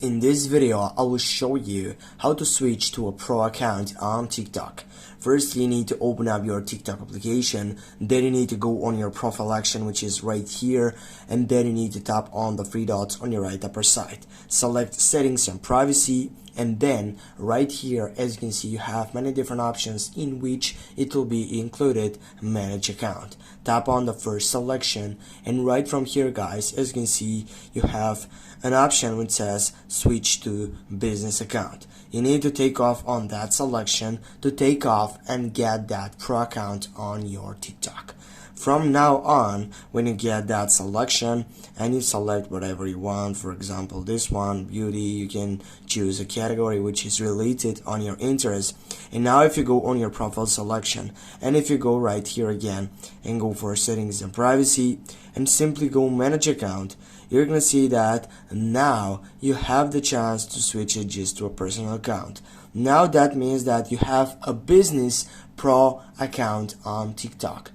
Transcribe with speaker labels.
Speaker 1: In this video, I will show you how to switch to a pro account on TikTok. First, you need to open up your TikTok application, then you need to go on your profile action, which is right here, and then you need to tap on the three dots on your right upper side. Select settings and privacy, and then right here, as you can see, you have many different options in which it will be included manage account. Tap on the first selection, and right from here, guys, as you can see, you have an option which says switch to business account. You need to take off on that selection to take off and get that pro account on your TikTok. From now on, when you get that selection and you select whatever you want, for example this one, beauty, you can choose a category which is related on your interest. And now if you go on your profile selection, and if you go right here again and go for settings and privacy and simply go manage account, you're gonna see that now you have the chance to switch it just to a personal account. Now that means that you have a business pro account on TikTok.